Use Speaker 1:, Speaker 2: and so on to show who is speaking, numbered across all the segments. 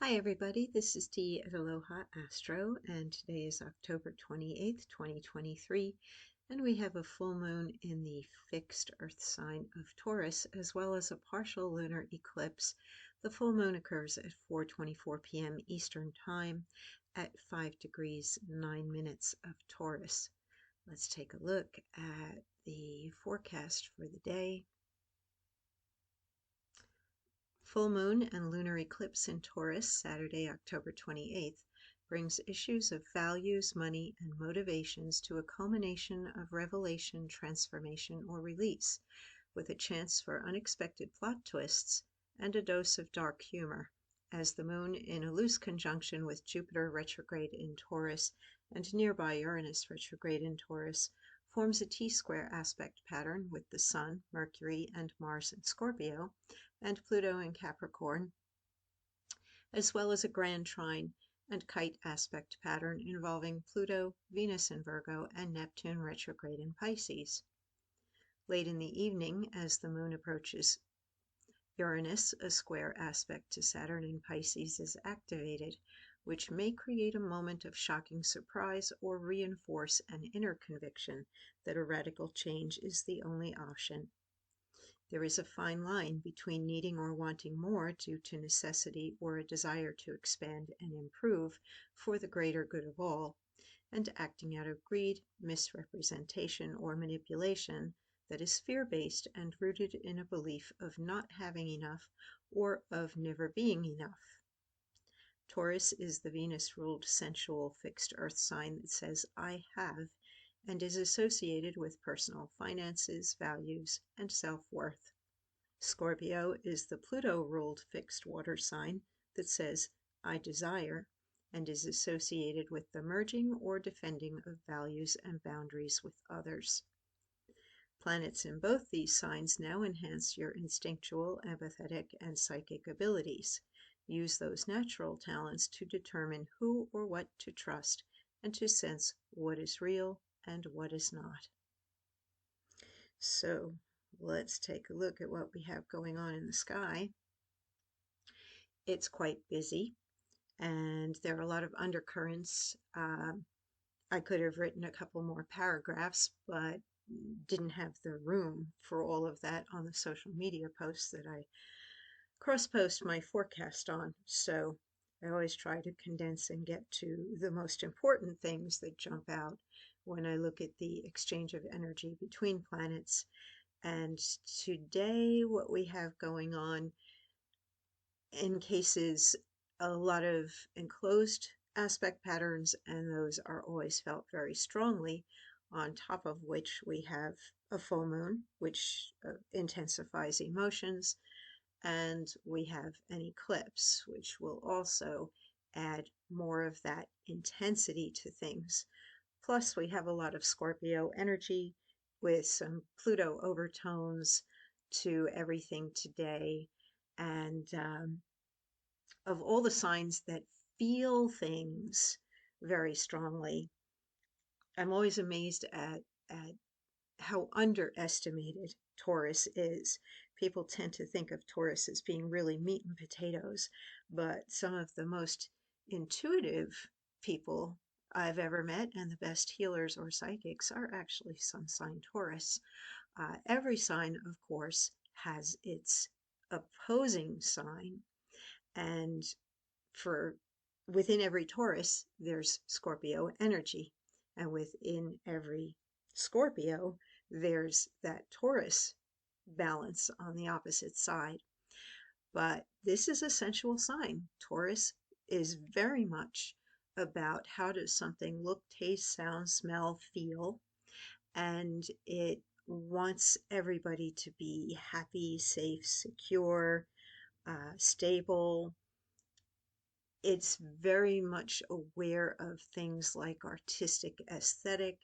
Speaker 1: Hi everybody, this is Dee at Aloha Astro, and today is October 28th, 2023, and we have a full moon in the fixed Earth sign of Taurus, as well as a partial lunar eclipse. The full moon occurs at 4:24 p.m. Eastern Time at 5 degrees 9 minutes of Taurus. Let's take a look at the forecast for the day. Full moon and lunar eclipse in Taurus, Saturday, October 28th, brings issues of values, money, and motivations to a culmination of revelation, transformation, or release, with a chance for unexpected plot twists and a dose of dark humor, as the moon, in a loose conjunction with Jupiter retrograde in Taurus and nearby Uranus retrograde in Taurus, forms a T-square aspect pattern with the Sun, Mercury, and Mars in Scorpio, and Pluto in Capricorn, as well as a grand trine and kite aspect pattern involving Pluto, Venus in Virgo, and Neptune retrograde in Pisces. Late in the evening, as the moon approaches Uranus, a square aspect to Saturn in Pisces is activated, which may create a moment of shocking surprise or reinforce an inner conviction that a radical change is the only option. There is a fine line between needing or wanting more due to necessity or a desire to expand and improve for the greater good of all, and acting out of greed, misrepresentation, or manipulation that is fear-based and rooted in a belief of not having enough or of never being enough. Taurus is the Venus-ruled sensual fixed earth sign that says "I have," and is associated with personal finances, values, and self-worth. Scorpio is the Pluto-ruled fixed water sign that says "I desire," and is associated with the merging or defending of values and boundaries with others. Planets in both these signs now enhance your instinctual, empathetic, and psychic abilities. Use those natural talents to determine who or what to trust and to sense what is real and what is not. So let's take a look at what we have going on in the sky. It's quite busy, and there are a lot of undercurrents. I could have written a couple more paragraphs, but didn't have the room for all of that on the social media posts that I cross-post my forecast on. So I always try to condense and get to the most important things that jump out when I look at the exchange of energy between planets. And today, what we have going on in cases, a lot of enclosed aspect patterns, and those are always felt very strongly, on top of which we have a full moon, which intensifies emotions, and we have an eclipse, which will also add more of that intensity to things. Plus, we have a lot of Scorpio energy with some Pluto overtones to everything today. And of all the signs that feel things very strongly, I'm always amazed at how underestimated Taurus is. People tend to think of Taurus as being really meat and potatoes, but some of the most intuitive people I've ever met and the best healers or psychics are actually sun sign Taurus. Every sign, of course, has its opposing sign, and within every Taurus, there's Scorpio energy, and within every Scorpio, there's that Taurus balance on the opposite side. But this is a sensual sign. Taurus is very much about how does something look, taste, sound, smell, feel, and it wants everybody to be happy, safe, secure, stable. It's very much aware of things like artistic aesthetic,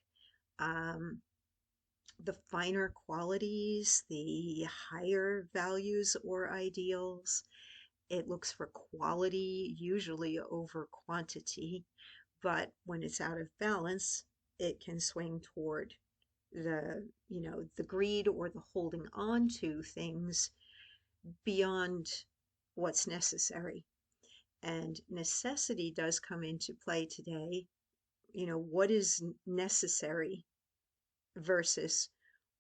Speaker 1: the finer qualities, the higher values or ideals. It looks for quality, usually over quantity, but when it's out of balance, it can swing toward the greed or the holding on to things beyond what's necessary. And necessity does come into play today. You know, what is necessary versus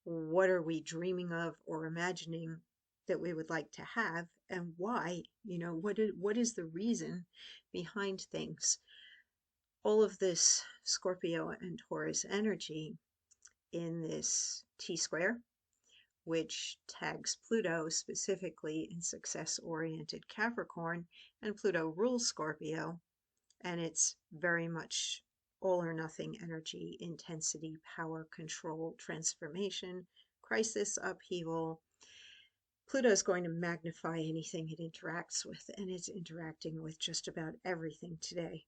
Speaker 1: what are we dreaming of or imagining that we would like to have, and why? You know, what is the reason behind things? All of this Scorpio and Taurus energy in this T square, which tags Pluto specifically in success-oriented Capricorn, and Pluto rules Scorpio, and it's very much all or nothing energy, intensity, power, control, transformation, crisis, upheaval. Pluto is going to magnify anything it interacts with, and it's interacting with just about everything today.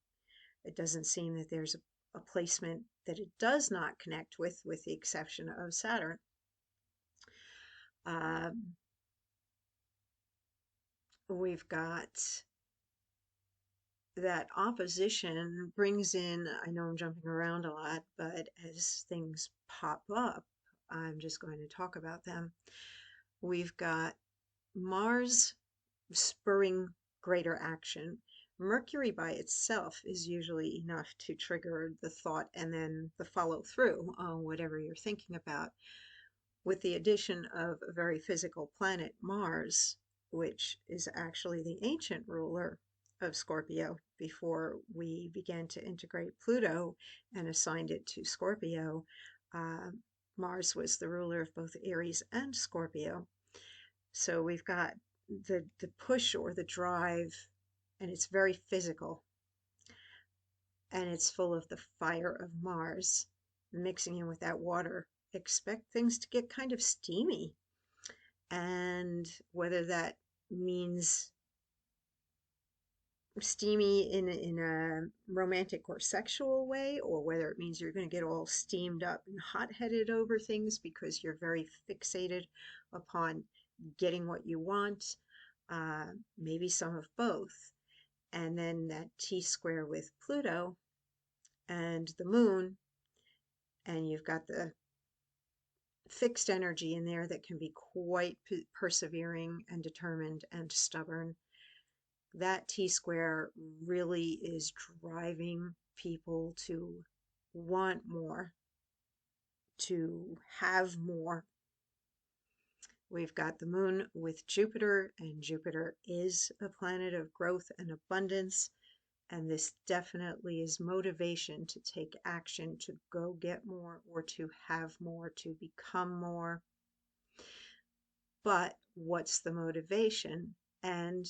Speaker 1: It doesn't seem that there's a placement that it does not connect with the exception of Saturn. We've got that opposition brings in, I know I'm jumping around a lot, but as things pop up, I'm just going to talk about them. We've got Mars spurring greater action. Mercury by itself is usually enough to trigger the thought and then the follow through on whatever you're thinking about. With the addition of a very physical planet, Mars, which is actually the ancient ruler of Scorpio before we began to integrate Pluto and assigned it to Scorpio, Mars was the ruler of both Aries and Scorpio. So we've got the push or the drive, and it's very physical, and it's full of the fire of Mars mixing in with that water. Expect things to get kind of steamy, and whether that means steamy in a romantic or sexual way, or whether it means you're going to get all steamed up and hot-headed over things because you're very fixated upon getting what you want, maybe some of both. And then that T square with Pluto and the moon, and you've got the fixed energy in there that can be quite persevering and determined and stubborn. That T square really is driving people to want more, to have more. We've got the moon with Jupiter, and Jupiter is a planet of growth and abundance. And this definitely is motivation to take action, to go get more, or to have more, to become more. But what's the motivation? And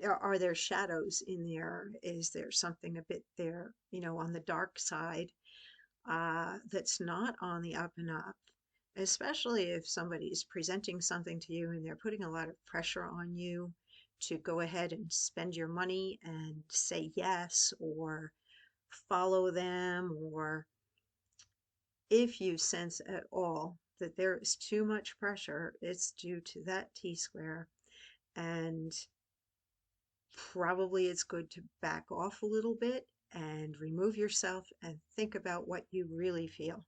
Speaker 1: are there shadows in there? Is there something a bit there, you know, on the dark side, that's not on the up and up? Especially if somebody's presenting something to you and they're putting a lot of pressure on you to go ahead and spend your money and say yes, or follow them, or if you sense at all that there is too much pressure, it's due to that T square. And probably it's good to back off a little bit and remove yourself and think about what you really feel.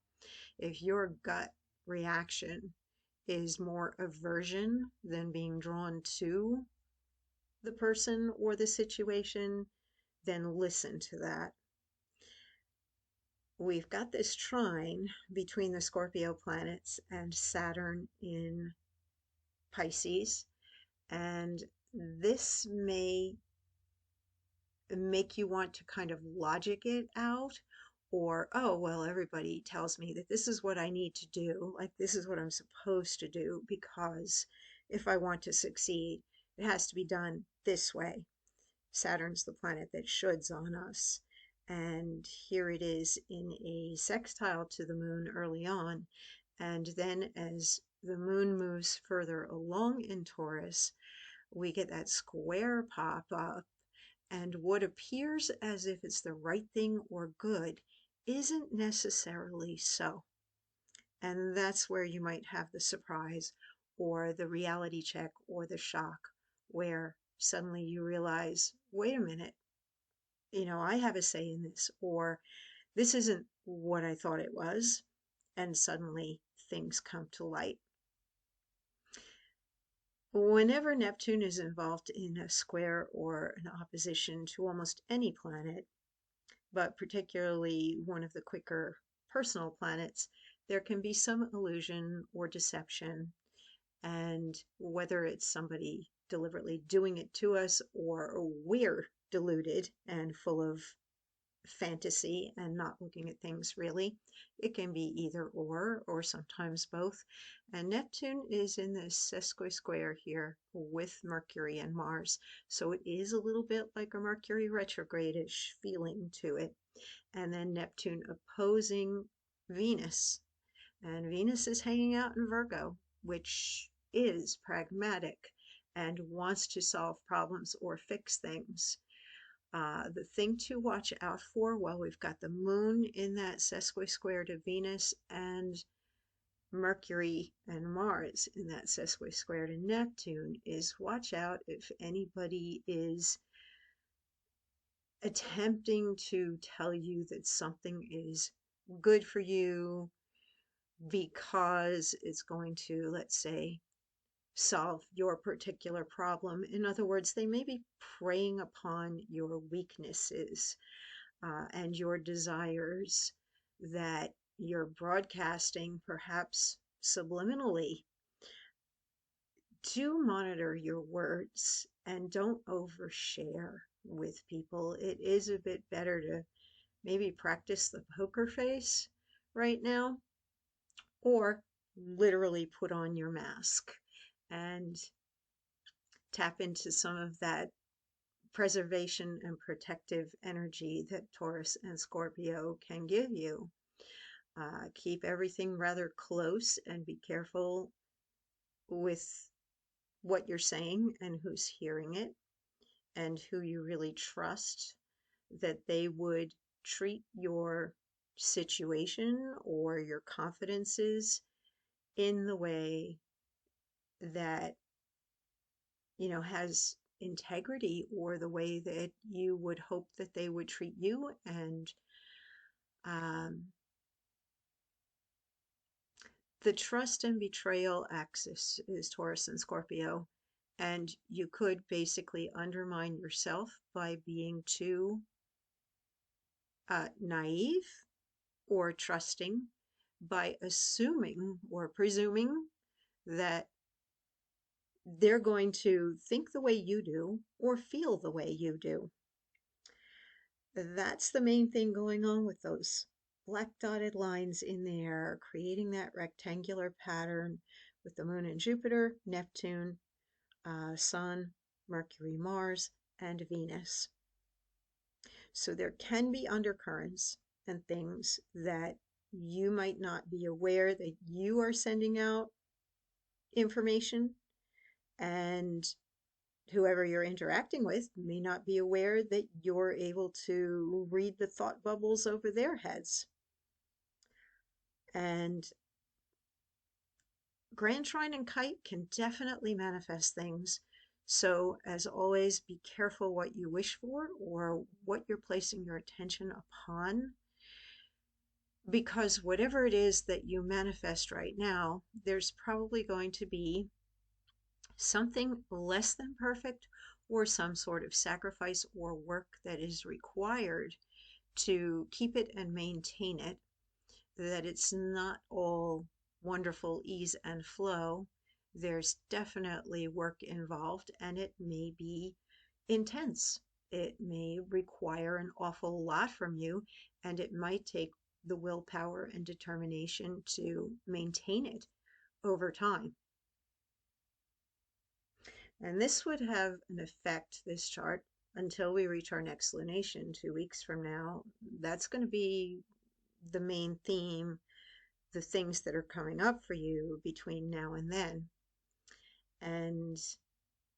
Speaker 1: If your gut reaction is more aversion than being drawn to the person or the situation, then listen to that. We've got this trine between the Scorpio planets and Saturn in Pisces, and this may make you want to kind of logic it out, or, oh, well, everybody tells me that this is what I need to do, like this is what I'm supposed to do, because if I want to succeed, it has to be done this way. Saturn's the planet that shoulds on us. And here it is in a sextile to the moon early on. And then as the moon moves further along in Taurus, we get that square pop up. And what appears as if it's the right thing or good isn't necessarily so. And that's where you might have the surprise or the reality check or the shock, where suddenly you realize, wait a minute, you know, I have a say in this, or this isn't what I thought it was. And suddenly things come to light. Whenever Neptune is involved in a square or an opposition to almost any planet, but particularly one of the quicker personal planets, there can be some illusion or deception. And whether it's somebody deliberately doing it to us or we're deluded and full of fantasy and not looking at things really, it can be either or sometimes both. And Neptune is in this sesqui-square here with Mercury and Mars, so it is a little bit like a Mercury retrograde-ish feeling to it. And then Neptune opposing Venus, and Venus is hanging out in Virgo, which is pragmatic and wants to solve problems or fix things. The thing to watch out for, well, we've got the moon in that sesqui-square to Venus and Mercury and Mars in that sesqui-square to Neptune, is watch out if anybody is attempting to tell you that something is good for you because it's going to, let's say, solve your particular problem. In other words, they may be preying upon your weaknesses and your desires that you're broadcasting, perhaps subliminally. Do monitor your words and don't overshare with people. It is a bit better to maybe practice the poker face right now, or literally put on your mask and tap into some of that preservation and protective energy that Taurus and Scorpio can give you. Keep everything rather close and be careful with what you're saying and who's hearing it and who you really trust, that they would treat your situation or your confidences in the way that, you know, has integrity, or the way that you would hope that they would treat you. And the trust and betrayal axis is Taurus and Scorpio, and you could basically undermine yourself by being too naive or trusting, by assuming or presuming that they're going to think the way you do or feel the way you do. That's the main thing going on with those black dotted lines in there, creating that rectangular pattern with the moon and Jupiter, Neptune, Sun, Mercury, Mars, and Venus. So there can be undercurrents and things that you might not be aware that you are sending out information, and whoever you're interacting with may not be aware that you're able to read the thought bubbles over their heads. And Grand Trine and Kite can definitely manifest things. So, as always, be careful what you wish for or what you're placing your attention upon, because whatever it is that you manifest right now, there's probably going to be something less than perfect, or some sort of sacrifice or work that is required to keep it and maintain it, that it's not all wonderful ease and flow. There's definitely work involved, and it may be intense. It may require an awful lot from you, and it might take the willpower and determination to maintain it over time. And this would have an effect, this chart, until we reach our next lunation 2 weeks from now. That's going to be the main theme, the things that are coming up for you between now and then. And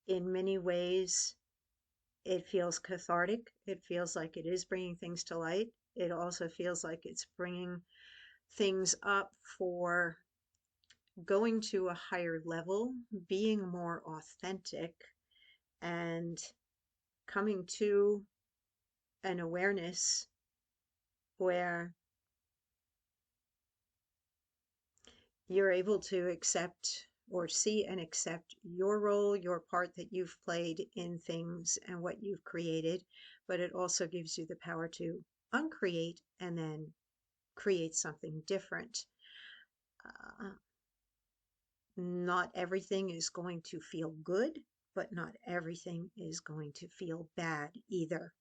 Speaker 1: in many ways, it feels cathartic. It feels like it is bringing things to light. It also feels like it's bringing things up for going to a higher level, being more authentic, and coming to an awareness where you're able to accept or see and accept your role, your part that you've played in things and what you've created, but it also gives you the power to uncreate and then create something different. Uh, Not everything is going to feel good, but not everything is going to feel bad either.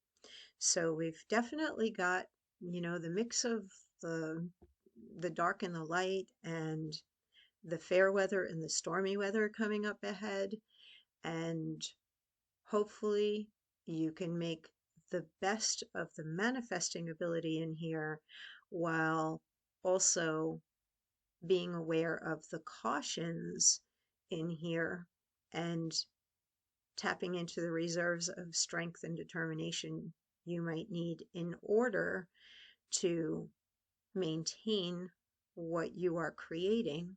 Speaker 1: So we've definitely got, the mix of the the dark and the light, and the fair weather and the stormy weather coming up ahead. And hopefully you can make the best of the manifesting ability in here while also being aware of the cautions in here and tapping into the reserves of strength and determination you might need in order to maintain what you are creating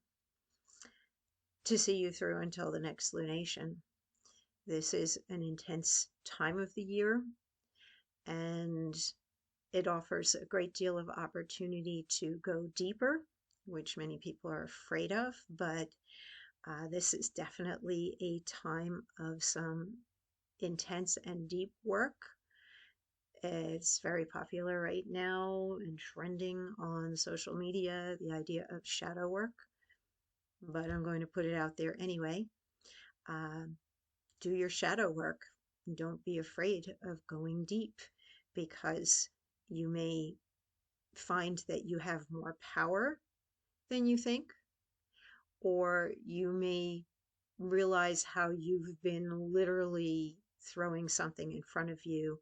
Speaker 1: to see you through until the next lunation. This is an intense time of the year, and it offers a great deal of opportunity to go deeper, which many people are afraid of, but this is definitely a time of some intense and deep work. It's very popular right now and trending on social media, the idea of shadow work, but I'm going to put it out there anyway. Do your shadow work. Don't be afraid of going deep, because you may find that you have more power than you think, or you may realize how you've been literally throwing something in front of you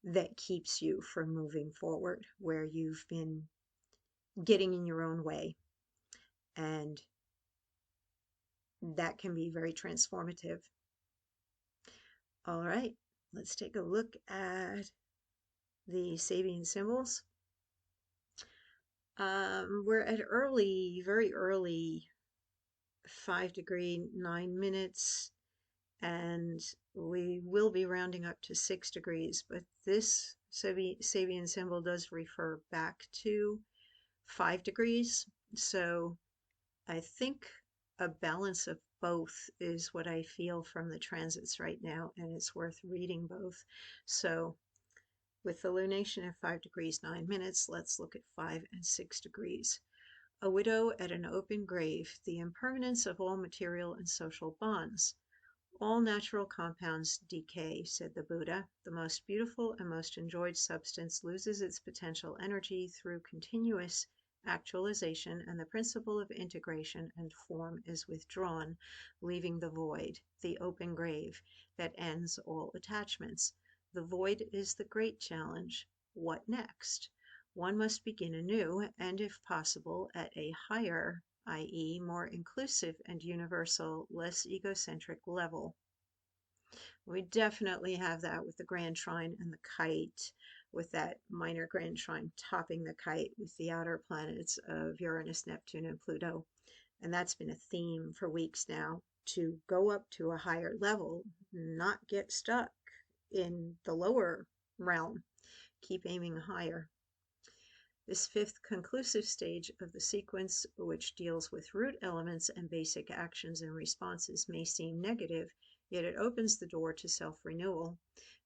Speaker 1: that keeps you from moving forward, where you've been getting in your own way. And that can be very transformative. All right, let's take a look at the Sabian symbols. We're at very early 5 degree 9 minutes, and we will be rounding up to 6 degrees, but this Sabian symbol does refer back to 5 degrees. So I think a balance of both is what I feel from the transits right now, and it's worth reading both. So with the lunation at 5 degrees 9 minutes, let's look at 5 and 6 degrees. A widow at an open grave, the impermanence of all material and social bonds. All natural compounds decay, said the Buddha. The most beautiful and most enjoyed substance loses its potential energy through continuous actualization, and the principle of integration and form is withdrawn, leaving the void, the open grave, that ends all attachments. The void is the great challenge. What next? One must begin anew, and if possible, at a higher, i.e., more inclusive and universal, less egocentric level. We definitely have that with the Grand Trine and the kite, with that minor Grand Trine topping the kite with the outer planets of Uranus, Neptune, and Pluto. And that's been a theme for weeks now, to go up to a higher level, not get stuck in the lower realm, keep aiming higher. This fifth conclusive stage of the sequence, which deals with root elements and basic actions and responses, may seem negative, yet it opens the door to self-renewal.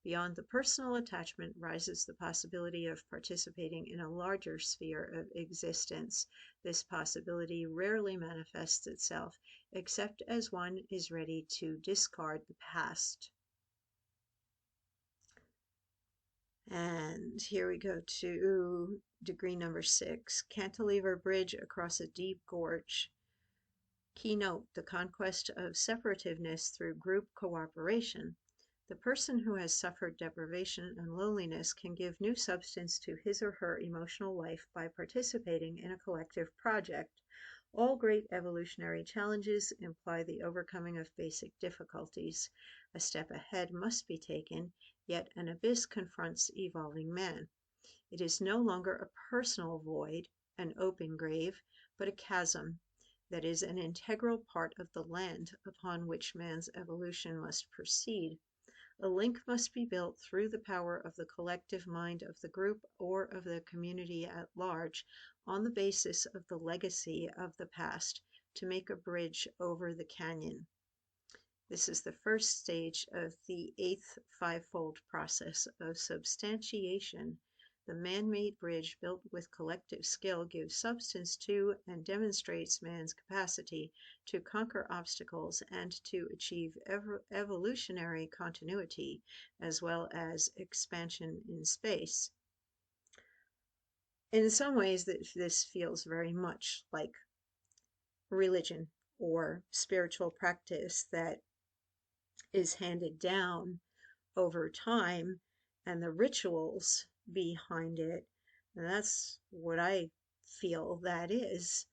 Speaker 1: Beyond the personal attachment rises the possibility of participating in a larger sphere of existence. This possibility rarely manifests itself, except as one is ready to discard the past. And here we go to degree number 6, cantilever bridge across a deep gorge. Keynote, the conquest of separativeness through group cooperation. The person who has suffered deprivation and loneliness can give new substance to his or her emotional life by participating in a collective project. All great evolutionary challenges imply the overcoming of basic difficulties. A step ahead must be taken, yet an abyss confronts evolving man. It is no longer a personal void, an open grave, but a chasm that is an integral part of the land upon which man's evolution must proceed. A link must be built through the power of the collective mind of the group or of the community at large, on the basis of the legacy of the past, to make a bridge over the canyon. This is the first stage of the eighth fivefold process of substantiation. The man-made bridge built with collective skill gives substance to and demonstrates man's capacity to conquer obstacles and to achieve evolutionary continuity as well as expansion in space. In some ways, this feels very much like religion or spiritual practice that is handed down over time, and the rituals behind it. And that's what I feel that is,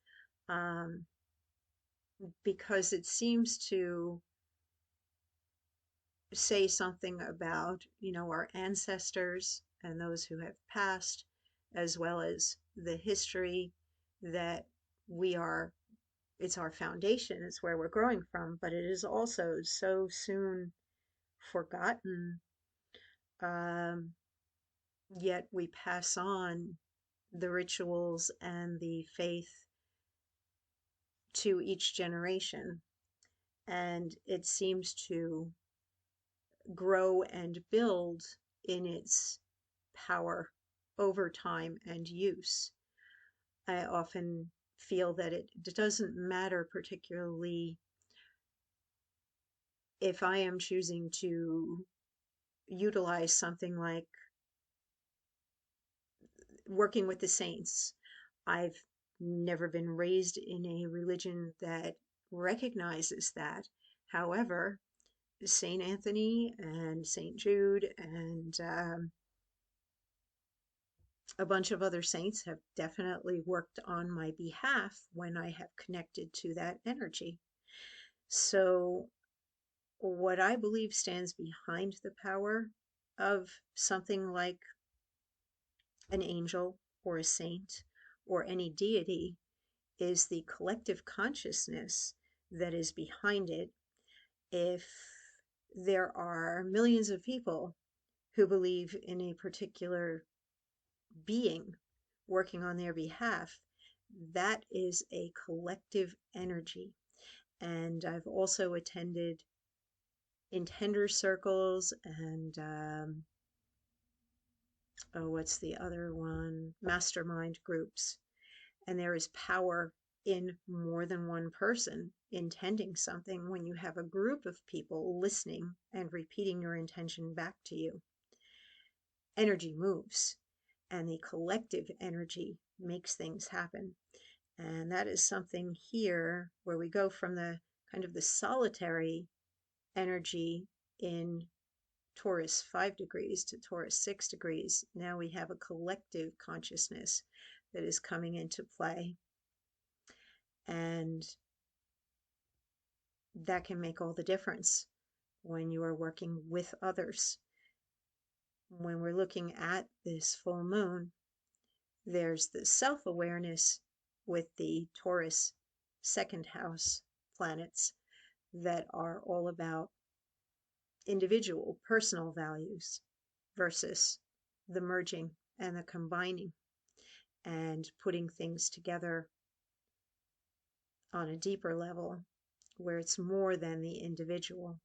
Speaker 1: um, because it seems to say something about, our ancestors and those who have passed, as well as the history that we are. It's our foundation, it's where we're growing from, but it is also so soon forgotten. Um, Yet we pass on the rituals and the faith to each generation, and it seems to grow and build in its power over time and use. I often feel that it doesn't matter particularly if I am choosing to utilize something like working with the saints. I've never been raised in a religion that recognizes that. However, Saint Anthony and Saint Jude and a bunch of other saints have definitely worked on my behalf when I have connected to that energy. So, what I believe stands behind the power of something like an angel or a saint or any deity is the collective consciousness that is behind it. If there are millions of people who believe in a particular being working on their behalf, that is a collective energy. And I've also attended intender circles and what's the other one? Mastermind groups. And there is power in more than one person intending something when you have a group of people listening and repeating your intention back to you. Energy moves, and the collective energy makes things happen. And that is something here where we go from the kind of the solitary energy in Taurus 5 degrees to Taurus 6 degrees. Now we have a collective consciousness that is coming into play. And that can make all the difference when you are working with others. When we're looking at this full moon, there's the self-awareness with the Taurus second house planets that are all about individual personal values versus the merging and the combining and putting things together on a deeper level where it's more than the individual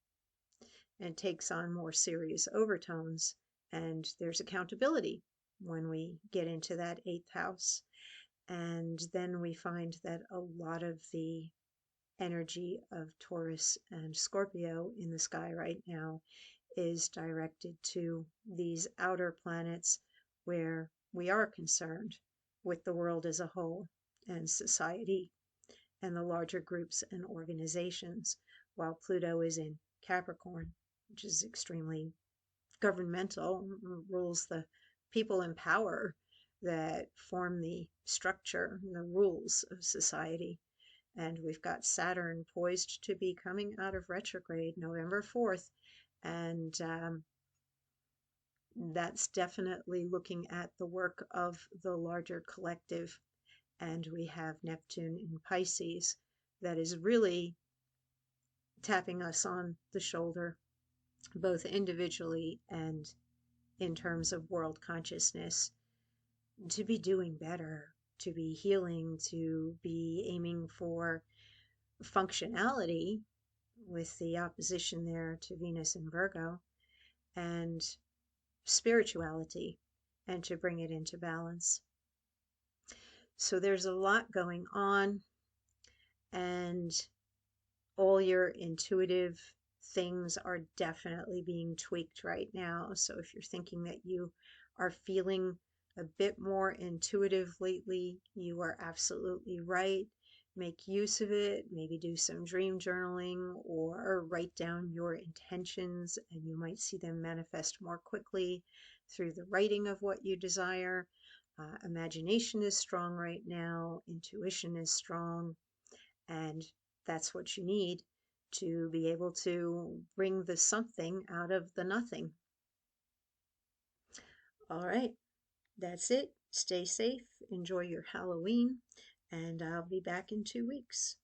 Speaker 1: and takes on more serious overtones, and there's accountability when we get into that eighth house. And then we find that a lot of the energy of Taurus and Scorpio in the sky right now is directed to these outer planets where we are concerned with the world as a whole and society and the larger groups and organizations, while Pluto is in Capricorn, which is extremely governmental, rules the people in power that form the structure and the rules of society. And we've got Saturn poised to be coming out of retrograde November 4th. And that's definitely looking at the work of the larger collective. And we have Neptune in Pisces that is really tapping us on the shoulder, both individually and in terms of world consciousness, to be doing better, to be healing, to be aiming for functionality with the opposition there to Venus in Virgo, and spirituality, and to bring it into balance. So there's a lot going on, and all your intuitive things are definitely being tweaked right now. So if you're thinking that you are feeling a bit more intuitive lately, you are absolutely right. Make use of it. Maybe do some dream journaling or write down your intentions, and you might see them manifest more quickly through the writing of what you desire. Imagination is strong right now, intuition is strong, and that's what you need to be able to bring the something out of the nothing. All right, that's it. Stay safe, enjoy your Halloween, and I'll be back in 2 weeks.